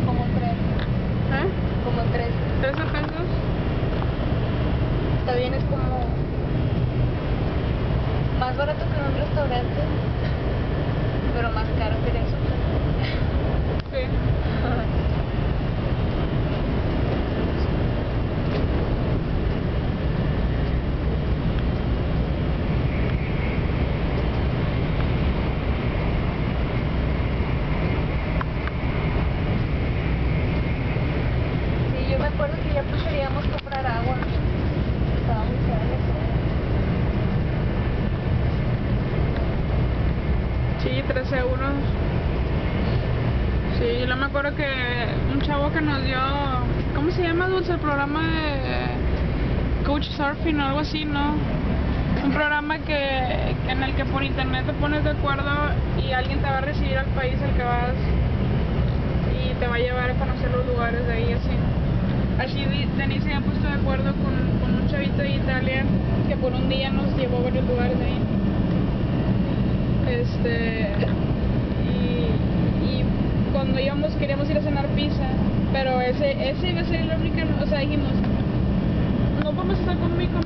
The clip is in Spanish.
Como 13. ¿Eh? Como 13. 13 pesos. Está bien, es como más barato que en un restaurante, pero más caro que en el súper. Sí. Sí, yo me acuerdo que ya pues queríamos comprar agua. Estaba muy cara la cosa. Sí, 13 euros. Sí, yo me acuerdo que un chavo que nos dio, ¿cómo se llama, Dulce? El programa de Coach Surfing o algo así, ¿no? Un programa en el que por internet te pones de acuerdo y alguien te va a recibir al país al que vas y te va a llevar a conocer los lugares de ahí, así. Así Denise se había puesto de acuerdo con un chavito de Italia que por un día nos llevó a varios lugares de ahí. Y cuando íbamos queríamos ir a cenar pizza, pero ese iba a ser la única, o sea, dijimos, no vamos a estar conmigo.